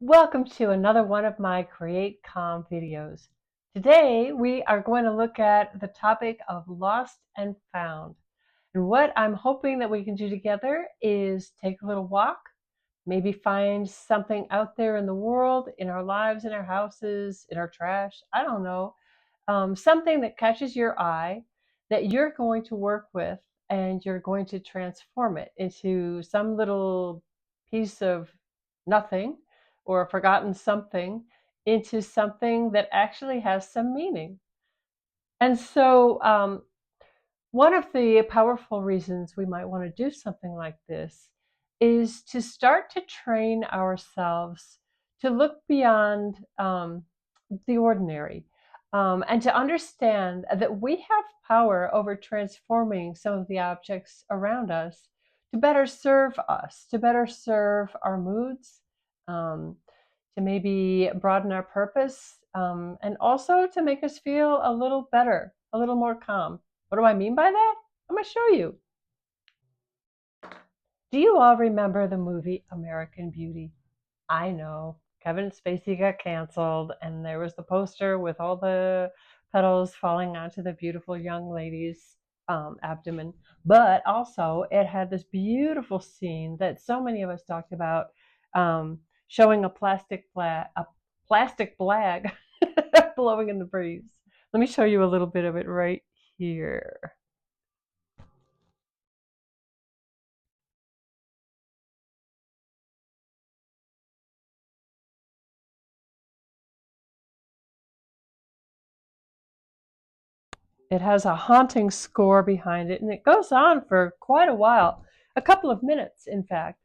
Welcome to another one of my Create Calm videos. Today we are going to look at the topic of lost and found. And what I'm hoping that we can do together is take a little walk, maybe find something out there in the world, in our lives, in our houses, in our trash, I don't know, something that catches your eye that you're going to work with and you're going to transform it into some little piece of nothing or a forgotten something into something that actually has some meaning. And so, one of the powerful reasons we might want to do something like this is to start to train ourselves to look beyond the ordinary, and to understand that we have power over transforming some of the objects around us to better serve our moods, um, to maybe broaden our purpose, and also to make us feel a little better, a little more calm. What do I mean by that? I'm going to show you. Do you all remember the movie American Beauty? I know Kevin Spacey got canceled, and there was the poster with all the petals falling onto the beautiful young lady's abdomen. But also, it had this beautiful scene that so many of us talked about, showing a plastic flag blowing in the breeze. Let me show you a little bit of it right here. It has a haunting score behind it, and it goes on for quite a while, a couple of minutes, in fact.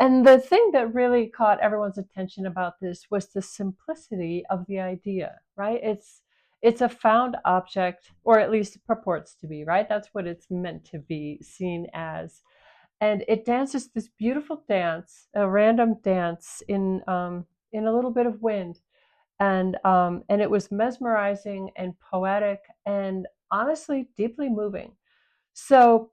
And the thing that really caught everyone's attention about this was the simplicity of the idea, right? It's a found object, or at least it purports to be, right? That's what it's meant to be seen as. And it dances this beautiful dance, a random dance in a little bit of wind, and it was mesmerizing and poetic and honestly deeply moving. So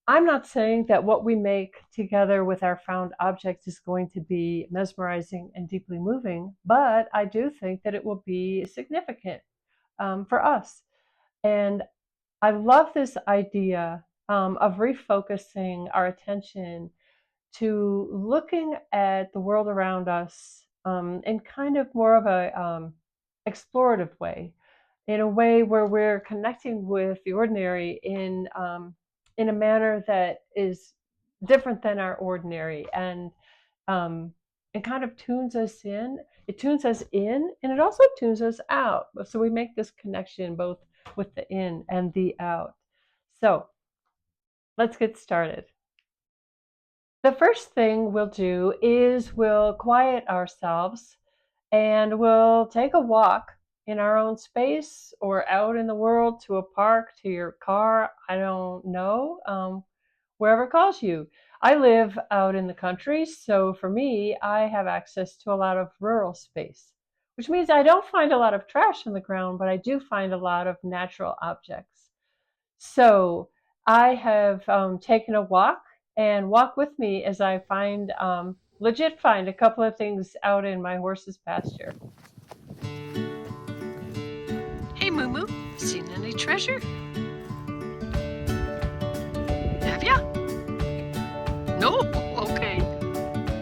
I'm not saying that what we make together with our found objects is going to be mesmerizing and deeply moving, but I do think that it will be significant, for us. And I love this idea, of refocusing our attention to looking at the world around us, in kind of more of a explorative way, in a way where we're connecting with the ordinary in a manner that is different than our ordinary, and it kind of tunes us in. It tunes us in, and it also tunes us out. So we make this connection both with the in and the out. So let's get started. The first thing we'll do is we'll quiet ourselves and we'll take a walk in our own space or out in the world, to a park, to your car. I don't know, wherever calls you. I live out in the country, so for me, I have access to a lot of rural space, which means I don't find a lot of trash on the ground, but I do find a lot of natural objects. So I have taken a walk, and walk with me as I legit find a couple of things out in my horse's pasture. Hey, Moo Moo, seen any treasure? Have ya? No? Okay.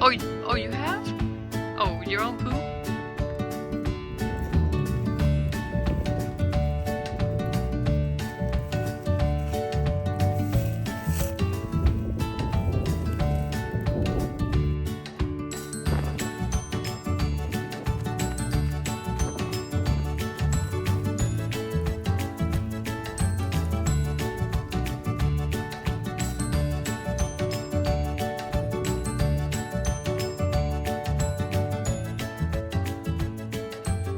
Oh, you have? Oh, your own poo?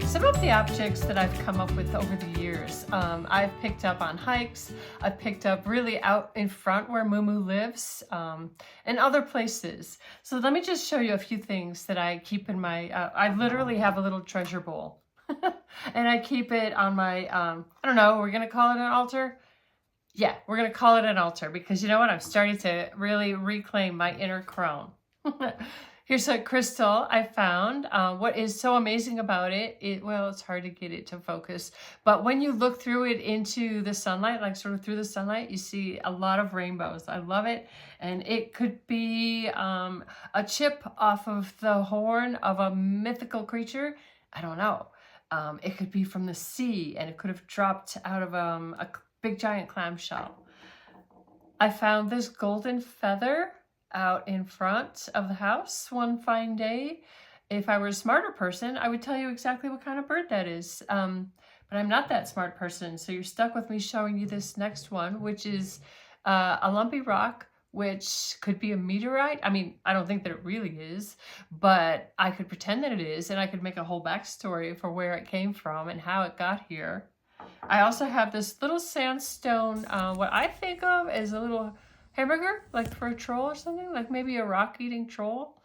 Some of the objects that I've come up with over the years, I've picked up on hikes. I've picked up really out in front where Moo Moo lives, and other places. So let me just show you a few things that I keep in my, I literally have a little treasure bowl. And I keep it on my, I don't know, we're going to call it an altar? Yeah, we're going to call it an altar, because you know what? I'm starting to really reclaim my inner crone. Here's a crystal I found. What is so amazing about it, well, it's hard to get it to focus, but when you look through it into the sunlight, like sort of through the sunlight, you see a lot of rainbows. I love it. And it could be a chip off of the horn of a mythical creature. I don't know. It could be from the sea, and it could have dropped out of a big giant clamshell. I found this golden feather out in front of the house one fine day. If I were a smarter person, I would tell you exactly what kind of bird that is. But I'm not that smart person, so you're stuck with me showing you this next one, which is a lumpy rock, which could be a meteorite. I mean, I don't think that it really is, but I could pretend that it is, and I could make a whole backstory for where it came from and how it got here. I also have this little sandstone, what I think of as a little hamburger, like for a troll or something, like maybe a rock-eating troll.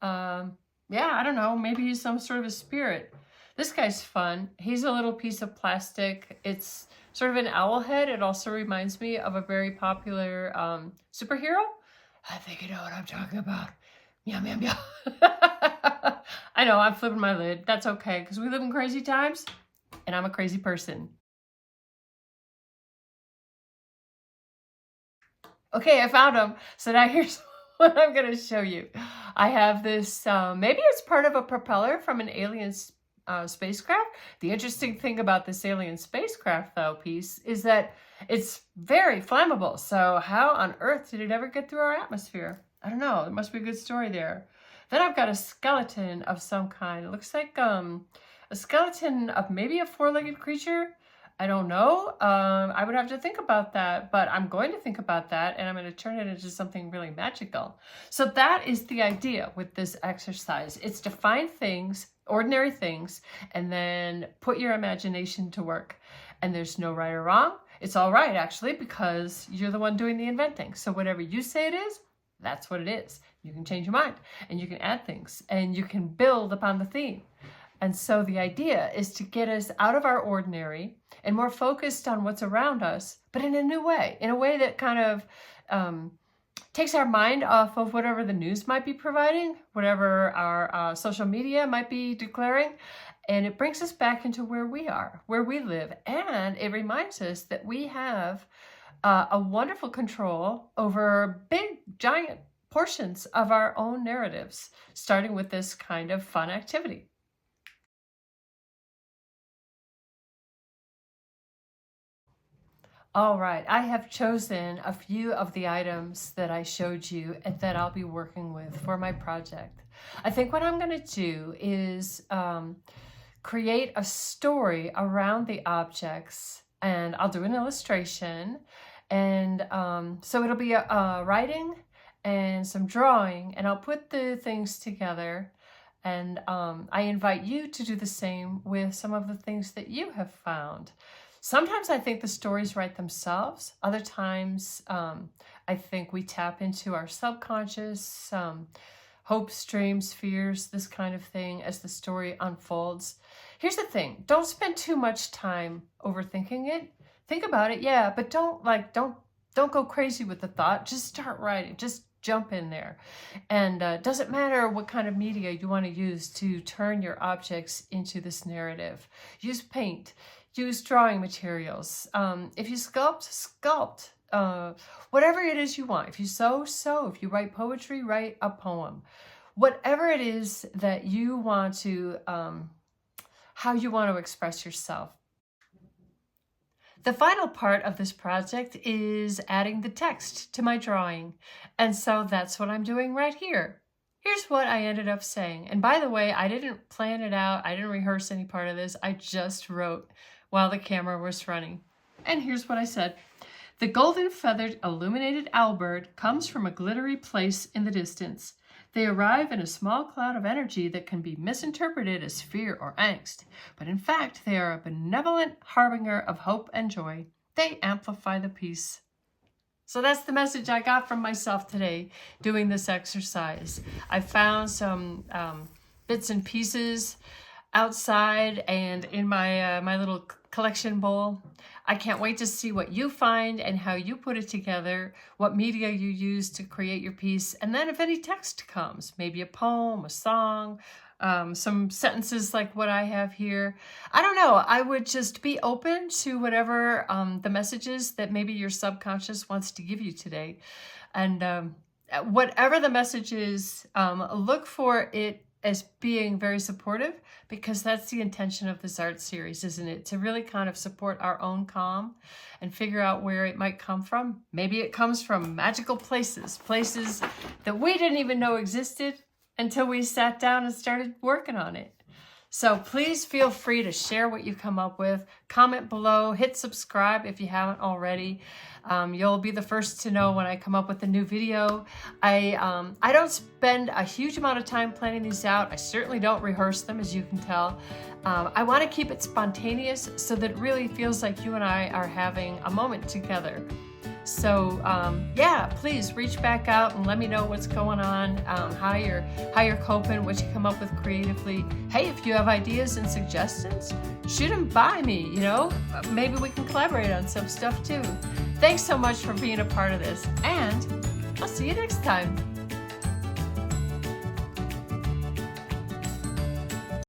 Yeah, I don't know, maybe he's some sort of a spirit. This guy's fun. He's a little piece of plastic. It's sort of an owl head. It also reminds me of a very popular superhero. I think you know what I'm talking about. Meow, meow, meow. I know, I'm flipping my lid. That's okay, because we live in crazy times, and I'm a crazy person. Okay, I found them. So now here's what I'm going to show you. I have this, maybe it's part of a propeller from an alien spacecraft. The interesting thing about this alien spacecraft, though, piece is that it's very flammable. So how on earth did it ever get through our atmosphere? I don't know. There must be a good story there. Then I've got a skeleton of some kind. It looks like a skeleton of maybe a four-legged creature. I don't know. I would have to think about that, but I'm going to think about that, and I'm going to turn it into something really magical. So that is the idea with this exercise. It's to find things, ordinary things, and then put your imagination to work. And there's no right or wrong. It's all right, actually, because you're the one doing the inventing. So whatever you say it is, that's what it is. You can change your mind, and you can add things, and you can build upon the theme. And so the idea is to get us out of our ordinary and more focused on what's around us, but in a new way, in a way that kind of takes our mind off of whatever the news might be providing, whatever our social media might be declaring, and it brings us back into where we are, where we live, and it reminds us that we have a wonderful control over big, giant portions of our own narratives, starting with this kind of fun activity. All right, I have chosen a few of the items that I showed you and that I'll be working with for my project. I think what I'm going to do is create a story around the objects, and I'll do an illustration, and so it'll be a writing and some drawing, and I'll put the things together, and I invite you to do the same with some of the things that you have found. Sometimes I think the stories write themselves. Other times I think we tap into our subconscious, hopes, dreams, fears, this kind of thing as the story unfolds. Here's the thing. Don't spend too much time overthinking it. Think about it, yeah, but don't go crazy with the thought. Just start writing. Just jump in there. And doesn't matter what kind of media you want to use to turn your objects into this narrative. Use paint. Use drawing materials. If you sculpt. Whatever it is you want. If you sew. If you write poetry, write a poem. Whatever it is that you want to, how you want to express yourself. The final part of this project is adding the text to my drawing. And so that's what I'm doing right here. Here's what I ended up saying. And by the way, I didn't plan it out. I didn't rehearse any part of this. I just wrote while the camera was running. And here's what I said. The golden-feathered illuminated owlbird comes from a glittery place in the distance. They arrive in a small cloud of energy that can be misinterpreted as fear or angst. But in fact, they are a benevolent harbinger of hope and joy. They amplify the peace. So that's the message I got from myself today doing this exercise. I found some bits and pieces outside and in my my little collection bowl. I can't wait to see what you find and how you put it together, what media you use to create your piece, and then if any text comes, maybe a poem, a song, some sentences like what I have here. I don't know. I would just be open to whatever the messages that maybe your subconscious wants to give you today. And whatever the message is, look for it as being very supportive, because that's the intention of this art series, isn't it? To really kind of support our own calm and figure out where it might come from. Maybe it comes from magical places, places that we didn't even know existed until we sat down and started working on it. So please feel free to share what you come up with. Comment below, hit subscribe if you haven't already. You'll be the first to know when I come up with a new video. I don't spend a huge amount of time planning these out. I certainly don't rehearse them, as you can tell. I want to keep it spontaneous so that it really feels like you and I are having a moment together. So yeah, please reach back out and let me know what's going on, how you're coping, what you come up with creatively. Hey, if you have ideas and suggestions, shoot them by me, you know? Maybe we can collaborate on some stuff too. Thanks so much for being a part of this, and I'll see you next time.